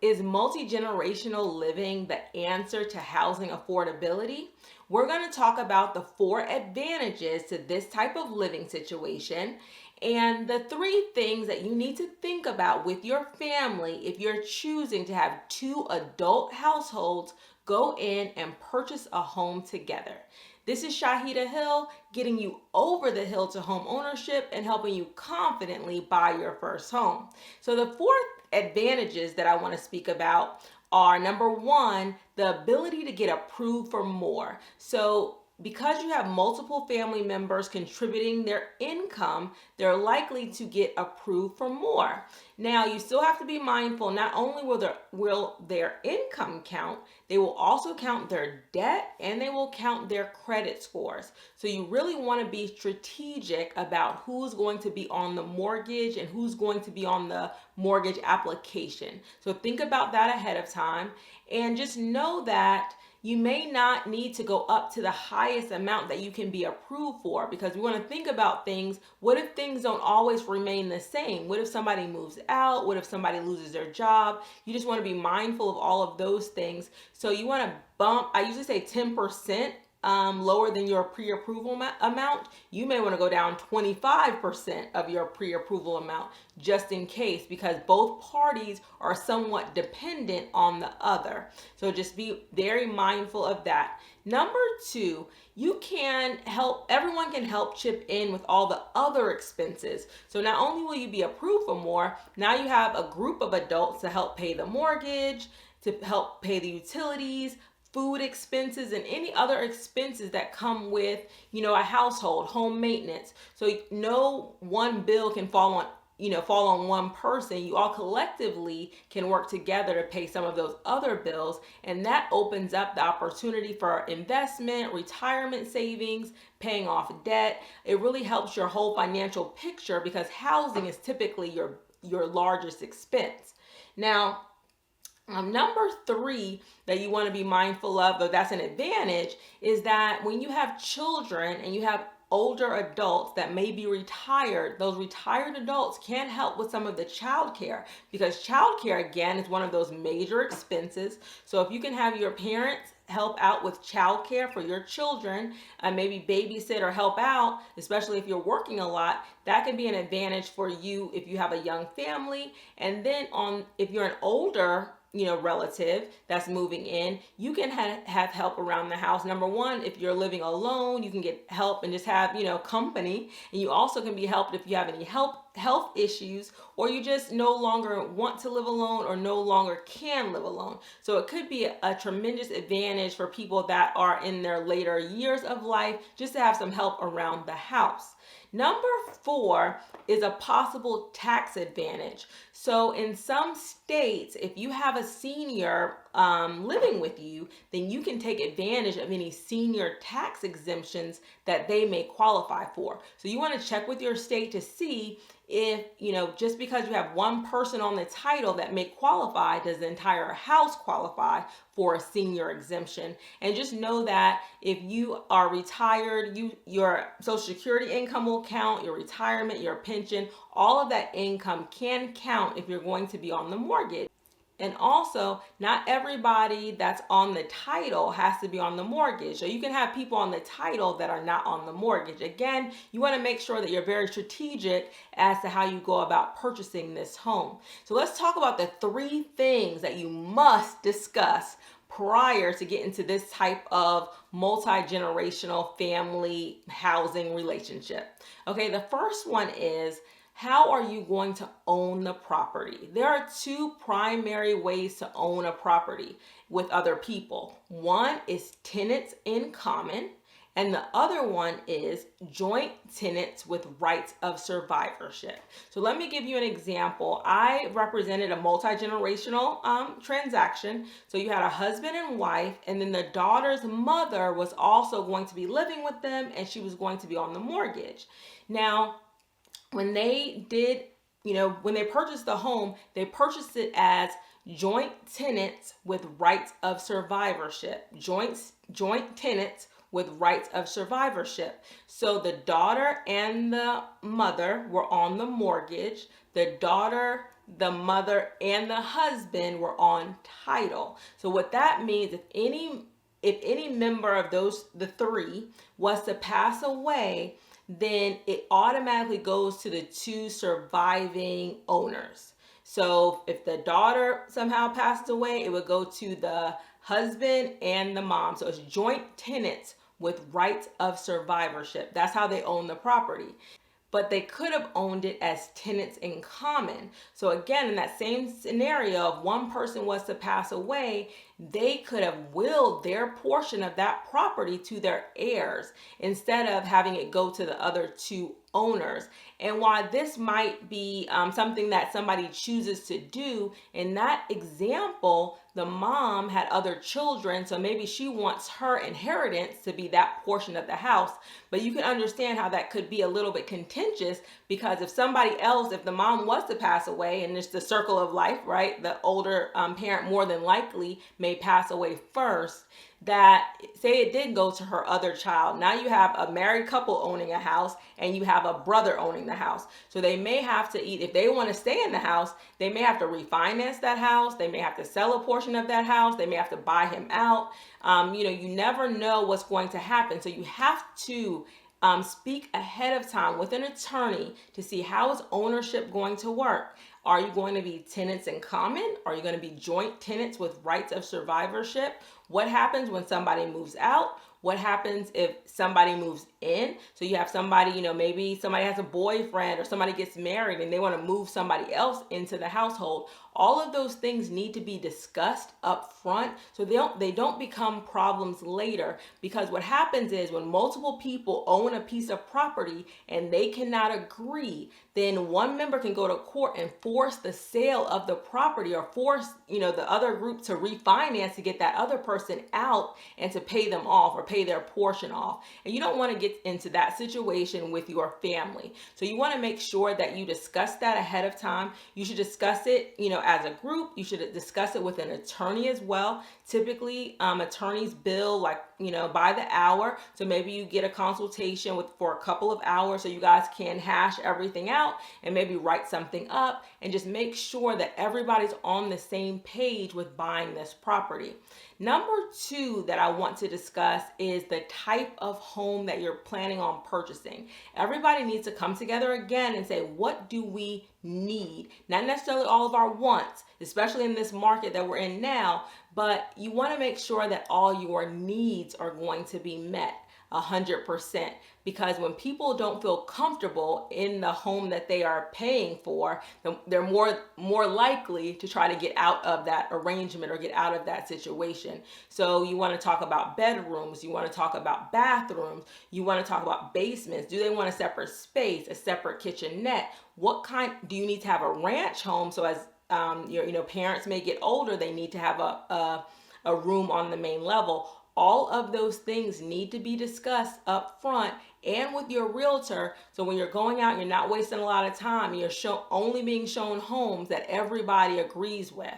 Is multi-generational living the answer to housing affordability? We're going to talk about the 4 advantages to this type of living situation and the 3 things that you need to think about with your family if you're choosing to have 2 adult households go in and purchase a home together. This is Shaheedah Hill, getting you over the hill to home ownership and helping you confidently buy your first home. So the 4 advantages that I want to speak about are, number 1, the ability to get approved for more. So because you have multiple family members contributing their income, they're likely to get approved for more. Now, you still have to be mindful, not only will their income count, they will also count their debt and they will count their credit scores. So you really want to be strategic about who's going to be on the mortgage and who's going to be on the mortgage application. So think about that ahead of time and just know that you may not need to go up to the highest amount that you can be approved for, because we want to think about things. What if things don't always remain the same? What if somebody moves out? What if somebody loses their job? You just want to be mindful of all of those things. So you want to bump, I usually say 10% lower than your pre-approval amount. You may want to go down 25% of your pre-approval amount just in case, because both parties are somewhat dependent on the other. So just be very mindful of that. Number 2, everyone can help chip in with all the other expenses. So not only will you be approved for more, now you have a group of adults to help pay the mortgage, to help pay the utilities, food expenses, and any other expenses that come with, a household, home maintenance. So no one bill can fall on one person. You all collectively can work together to pay some of those other bills, and that opens up the opportunity for investment, retirement savings, paying off debt. It really helps your whole financial picture because housing is typically your largest expense. Now, number 3 that you want to be mindful of, though that's an advantage, is that when you have children and you have older adults that may be retired, those retired adults can help with some of the child care, because child care, again, is one of those major expenses. So if you can have your parents help out with child care for your children and maybe babysit or help out, especially if you're working a lot, that can be an advantage for you if you have a young family. And then if you're an older relative that's moving in, you can have help around the house. Number 1, if you're living alone, you can get help and just have, company. And you also can be helped if you have any health issues, or you just no longer want to live alone or no longer can live alone. So it could be a tremendous advantage for people that are in their later years of life, just to have some help around the house. Number 4 is a possible tax advantage. So in some states, if you have a senior living with you, then you can take advantage of any senior tax exemptions that they may qualify for. So you want to check with your state to see if, just because you have one person on the title that may qualify, does the entire house qualify for a senior exemption? And just know that if you are retired, your Social Security income will count, your retirement, your pension, all of that income can count if you're going to be on the mortgage. And also, not everybody that's on the title has to be on the mortgage. So you can have people on the title that are not on the mortgage. Again, you want to make sure that you're very strategic as to how you go about purchasing this home. So let's talk about the 3 things that you must discuss prior to getting to this type of multi-generational family housing relationship. Okay, the first one is, how are you going to own the property? There are 2 primary ways to own a property with other people. One is tenants in common, and the other one is joint tenants with rights of survivorship. So let me give you an example. I represented a multi-generational transaction. So you had a husband and wife, and then the daughter's mother was also going to be living with them, and she was going to be on the mortgage. Now, when they purchased the home, they purchased it as joint tenants with rights of survivorship. Joint tenants with rights of survivorship. So the daughter and the mother were on the mortgage. The daughter the mother and the husband were on title. So what that means, if any member of the three was to pass away, then it automatically goes to the two surviving owners. So if the daughter somehow passed away, it would go to the husband and the mom. So it's joint tenants with rights of survivorship. That's how they own the property. But they could have owned it as tenants in common. So again, in that same scenario, if one person was to pass away, they could have willed their portion of that property to their heirs instead of having it go to the other two owners. And while this might be something that somebody chooses to do, in that example, the mom had other children, so maybe she wants her inheritance to be that portion of the house. But you can understand how that could be a little bit contentious, because if somebody else, if the mom was to pass away, and it's the circle of life, right? The older parent more than likely may pass away first. That, say it did go to her other child, now you have a married couple owning a house and you have a brother owning the house. So they may have to if they want to stay in the house, they may have to refinance that house, they may have to sell a portion of that house, they may have to buy him out. You never know what's going to happen. So you have to speak ahead of time with an attorney to see how is ownership going to work. Are you going to be tenants in common? Are you going to be joint tenants with rights of survivorship? What happens when somebody moves out? What happens if somebody moves in? So you have somebody, maybe somebody has a boyfriend or somebody gets married and they want to move somebody else into the household. All of those things need to be discussed up front so they don't become problems later. Because what happens is when multiple people own a piece of property and they cannot agree, then one member can go to court and force the sale of the property, or force, the other group to refinance to get that other person out and to pay them off or pay their portion off. And you don't want to get into that situation with your family. So you want to make sure that you discuss that ahead of time. You should discuss it, as a group. You should discuss it with an attorney as well. Typically, attorneys bill by the hour. So maybe you get a consultation for a couple of hours so you guys can hash everything out and maybe write something up and just make sure that everybody's on the same page with buying this property. Number two that I want to discuss is the type of home that you're planning on purchasing. Everybody needs to come together again and say, what do we need? Not necessarily all of our wants, especially in this market that we're in now, but you want to make sure that all your needs are going to be met 100%. Because when people don't feel comfortable in the home that they are paying for, they're more likely to try to get out of that arrangement or get out of that situation. So you want to talk about bedrooms, you want to talk about bathrooms, you want to talk about basements. Do they want a separate space, a separate kitchenette? What kind do you need to have a ranch home? So as your parents may get older, they need to have a room on the main level. All of those things need to be discussed up front and with your realtor. So when you're going out, you're not wasting a lot of time. You're only being shown homes that everybody agrees with.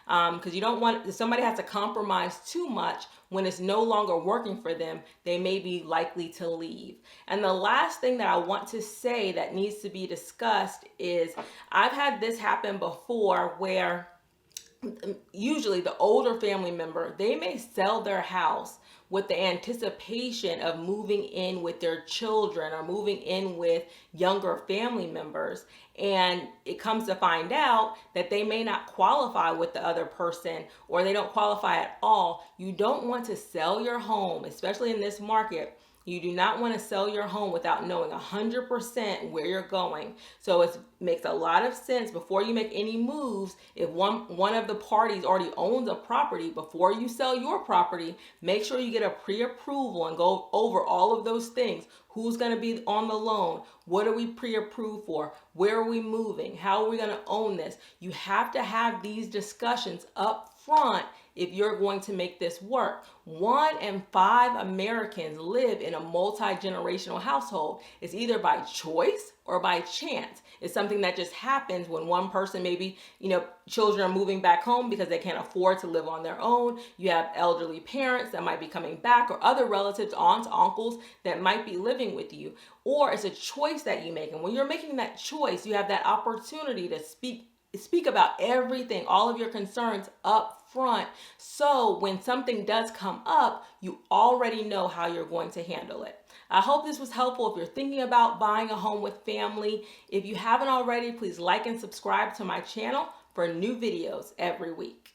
Because you don't want, if somebody has to compromise too much when it's no longer working for them, they may be likely to leave. And the last thing that I want to say that needs to be discussed is I've had this happen before where usually the older family member, they may sell their house with the anticipation of moving in with their children or moving in with younger family members. And it comes to find out that they may not qualify with the other person, or they don't qualify at all. You don't want to sell your home, especially in this market. You do not want to sell your home without knowing 100% where you're going. So it makes a lot of sense before you make any moves. If one of the parties already owns a property, before you sell your property, make sure you get a pre-approval and go over all of those things. Who's going to be on the loan? What are we pre-approved for? Where are we moving? How are we going to own this? You have to have these discussions up front if you're going to make this work. 1 in 5 Americans live in a multi-generational household. It's either by choice or by chance. It's something that just happens when one person, maybe, children are moving back home because they can't afford to live on their own. You have elderly parents that might be coming back, or other relatives, aunts, uncles that might be living with you. Or it's a choice that you make. And when you're making that choice, you have that opportunity to speak speak about everything, all of your concerns up front. So when something does come up, you already know how you're going to handle it. I hope this was helpful if you're thinking about buying a home with family. If you haven't already, please like and subscribe to my channel for new videos every week.